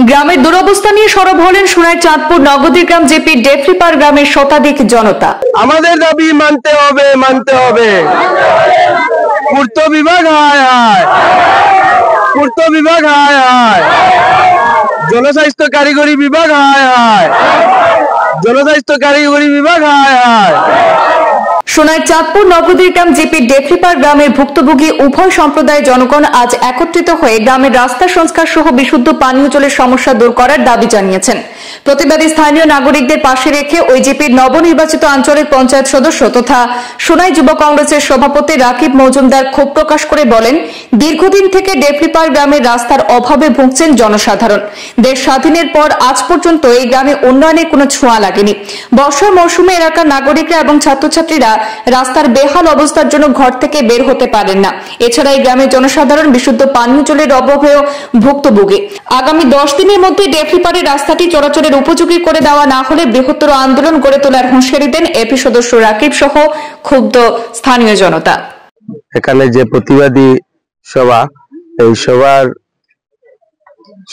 গ্রামের দুরবস্থা নিয়ে সরব হলেন সোনার চাঁদপুর নগদীগ্রাম জেপি ডেফলিপার গ্রামের শতাধিক জনতা। আমাদের দাবি মানতে হবে, মানতে হবে। পূর্ত বিভাগ হায় হায়, পূর্ত বিভাগ হায় হায়, জনস্বাস্থ্য কারিগরি বিভাগ হায় হায়, জনস্বাস্থ্য কারিগরি বিভাগ হায় হায়। সোনার চাঁদপুর নগদীগ্রাম জেপি ডেফলিপার গ্রামের ভুক্তভোগী উভয় সম্প্রদায়ের জনগণ আজ একত্রিত হয়ে গ্রামের রাস্তা সংস্কার সহ বিশুদ্ধ পানীয় জলের সমস্যা দূর করার দাবি জানিয়েছেন। প্রতিবাদী স্থানীয় নাগরিকদের পাশে রেখে ওই জেপির নবনির্বাচিত আঞ্চলিক পঞ্চায়েত সদস্য তথা সোনাই যুব কংগ্রেসের সভাপতি রাকিব মজুমদার ক্ষোভ প্রকাশ করে বলেন, দীর্ঘদিন থেকে ডেফলিপার গ্রামের রাস্তার অভাবে ভুগছেন জনসাধারণ। দেশ স্বাধীনের পর আজ পর্যন্ত এই গ্রামে উন্নয়নের কোনো ছোঁয়া লাগেনি। বর্ষার মৌসুমে এলাকার নাগরিকরা এবং ছাত্রছাত্রীরা রাস্তার বেহাল অবস্থার জন্য ঘর থেকে বের হতে পারেন না। এছাড়া এই গ্রামের জনসাধারণ বিশুদ্ধ পানীয় জলের অভাবেও ভুক্তভোগী। আগামী 10 দিনের মধ্যে ডেফলিপারের রাস্তাটি চলাচলের উপযোগী করে দেওয়া না হলে বৃহত্তর আন্দোলন গড়ে তোলার হুঁশিয়ারি দেন এপি সদস্য রাকিব সহ ক্ষুব্ধ স্থানীয় জনতা। এখানে যে প্রতিবাদী সভা, এই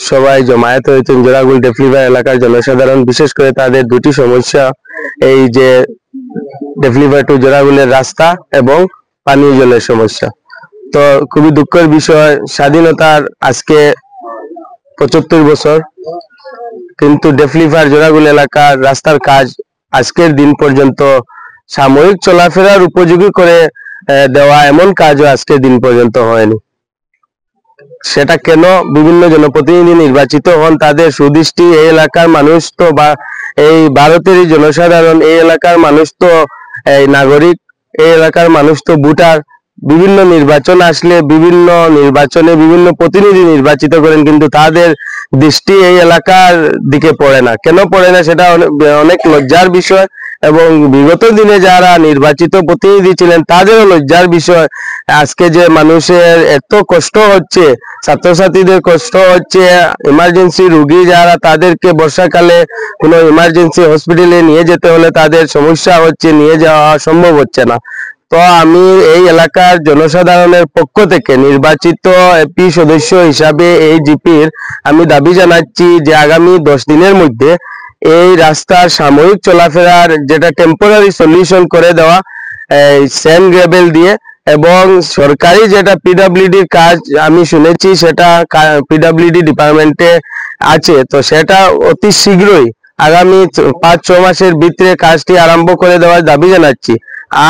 সবাই জমায়েত হয়েছেন জোড়াগুল ডেফলিপার এলাকার জনসাধারণ। বিশেষ করে তাদের দুটি সমস্যা, এই যে ডেফলিপার টু জোড়াগুলের রাস্তা এবং পানীয় জলের সমস্যা। তো খুবই দুঃখের বিষয়, স্বাধীনতার আজকে 75 বছর, কিন্তু ডেফলিপার জোড়াগুল এলাকার রাস্তার কাজ আজকের দিন পর্যন্ত সাময়িক চলাফেরার উপযোগী করে দেওয়া এমন কাজও আজকের দিন পর্যন্ত হয়নি। সেটা কেন? বিভিন্ন জনপ্রতিনিধি নির্বাচিত হন, তাদের সুদৃষ্টি এই এলাকার মানুষ তো বা এই ভারতেরই জনসাধারণ, এই এলাকার মানুষ তো এই নাগরিক, এই এলাকার মানুষ তো ভোটার। বিভিন্ন নির্বাচন আসলে বিভিন্ন নির্বাচনে বিভিন্ন প্রতিনিধি নির্বাচিত করেন, কিন্তু তাদের দৃষ্টি এই এলাকার দিকে পড়ে না। কেন পড়ে না সেটা অনেক লজ্জার বিষয়, এবং বিগত দিনে যারা নির্বাচিত প্রতিনিধি ছিলেন তাদেরও লজ্জার বিষয়। আজকে যে মানুষের এত কষ্ট হচ্ছে, ছাত্রছাত্রীদের কষ্ট হচ্ছে, ইমার্জেন্সি রোগী যারা, তাদেরকে বর্ষাকালে কোনো ইমার্জেন্সি হসপিটালে নিয়ে যেতে হলে তাদের সমস্যা হচ্ছে, নিয়ে যাওয়া সম্ভব হচ্ছে না। তো আমি এই এলাকার জনসাধারণের পক্ষ থেকে নির্বাচিত এপি সদস্য হিসাবে এই জিপির আমি দাবি জানাচ্ছি যে আগামী 10 দিনের মধ্যে এই রাস্তার সাময়িক চলাফেরার যেটা টেম্পোরারি সলিউশন করে দেওয়া, স্যান্ড গ্রেভেল দিয়ে, এবং সরকারি যেটা পিডব্লিউডির কাজ আমি শুনেছি সেটা পিডব্লিউডি ডিপার্টমেন্টে আছে, তো সেটা অতি শীঘ্রই আগামী 5-6 মাসের ভিতরে কাজটি আরম্ভ করে দেওয়ার দাবি জানাচ্ছি।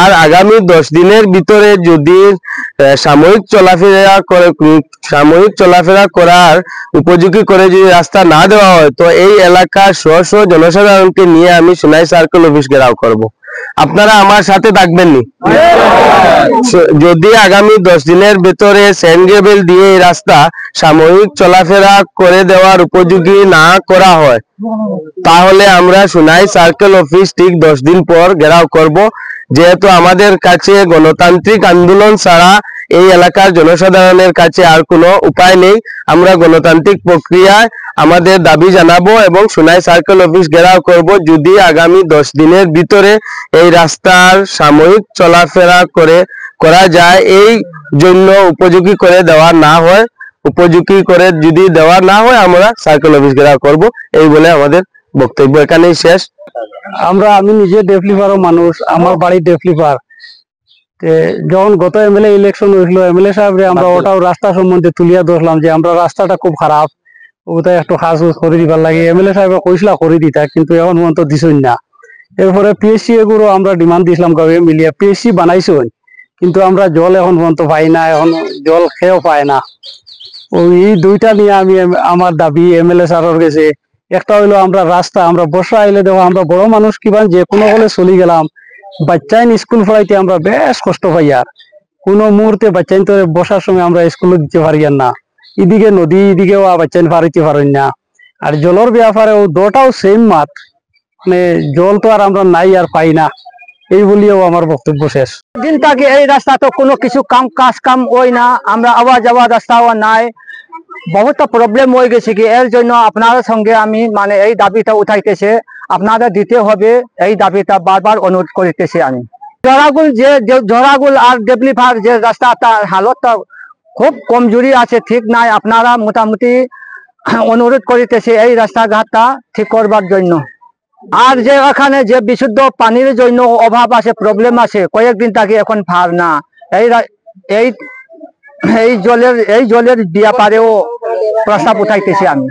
আর আগামী 10 দিনের ভিতরে যদি সাময়িক চলাফেরা করার উপযোগী করে যদি রাস্তা না দেওয়া হয়, তো এই এলাকার স্ব জনসাধারণকে নিয়ে আমি সোনাই সার্কেল অফিস ঘেরাও করব। আপনারা আমার সাথে থাকবেননি? যদি আগামী 10 দিনের ভিতরে স্যান্ড গ্রেভেল দিয়ে এই রাস্তা সাময়িক চলাফেরা করে দেওয়ার উপযোগী না করা হয়, তাহলে আমরা সোনাই সার্কেল অফিস ঠিক 10 দিন পর ঘেরাও করব। যেহেতু আমাদের কাছে গণতান্ত্রিক আন্দোলন ছাড়া এই এলাকার জনসাধারণের কাছে আর কোনো উপায় নেই। আমরা গণতান্ত্রিক প্রক্রিয়ায় আমাদের দাবি জানাবো এবং সোনাই সার্কেল অফিস ঘেরাও করব যদি আগামী 10 দিনের ভিতরে এই রাস্তার সাময়িক চলাফেরা করা যায়, এই জন্য উপযোগী করে দেওয়া না হয়, উপযোগী করে যদি দেওয়া না হয় আমরা সার্কেল অফিস ঘেরাও করব। এই বলে আমাদের বক্তব্য এখানেই শেষ। আমি নিজে ডেফলিপারও মানুষ, আমার বাড়ি ডেফলিপার। যখন গত এমএলএ ইলেকশন হয়েছিল, এমএলএ সাহেব আমরা ওটাও রাস্তা সম্বন্ধে তুলিয়া ধরলাম যে আমরা রাস্তাটা খুব খারাপ, ওটা একটু খাস করে দিবার লাগে। এমএলএ সাহেব কইসলা করে দিতা, কিন্তু এখন পর্যন্ত দিছই না। এরপরে পিএসসি এগুলো আমরা ডিমান্ড দিয়েছিলাম গাঁয়ে মিলিয়ে, পিএসসি বানাইছই, কিন্তু আমরা জল এখন পর্যন্ত পাই না, এখন জল খেয়েও পায় না। এই দুইটা নিয়ে আমি আমার দাবি এমএলএ স্যারের কাছে। একটা হইলো আমরা রাস্তা, আমরা বর্ষা আইলে দেখো আমরা বড় মানুষ কিবা যে কোনো হলে চলি গেলাম, বাচ্চাইন স্কুল পড়াইতে আমরা বেশ কষ্ট পাই। আর কোনো মুহূর্তে বাচ্চাইন তো বসার সময় আমরা স্কুলে দিতে পারি না, এদিকে নদী এদিকেও বাচ্চাইন পারিতে পারেন না। আর জলের ব্যাপারেও দুটাও সেম মাত, মানে জল তো আর আমরা নাই আর পাই না। এই বলিও আমার বক্তব্য শেষ। দিন থেকে এই রাস্তা তো কোনো কিছু কাম হয় না, আমরা আওয়া যাওয়া রাস্তাও নাই, বহুত প্রবলেম হয়ে গেছে কি। এর জন্য আপনাদের সঙ্গে আমি মানে এই দাবিটা উঠাইতেছে, আপনাদের দিতে হবে, এই দাবিটা বারবার অনুরোধ করিতেছি আমি। জোড়াগুল আর ডেভলিপার যে রাস্তা, তার হালতটা খুব কমজোরি আছে, ঠিক নাই। আপনারা মোটামুটি অনুরোধ করিতেছি এই রাস্তাঘাটটা ঠিক করবার জন্য। আর যে এখানে যে বিশুদ্ধ পানির জন্য অভাব আছে, প্রবলেম আছে, কয়েকদিন থেকে এখন ফার না, এই জলের ব্যাপারেও প্রস্তাব উঠাইতেছি আমি।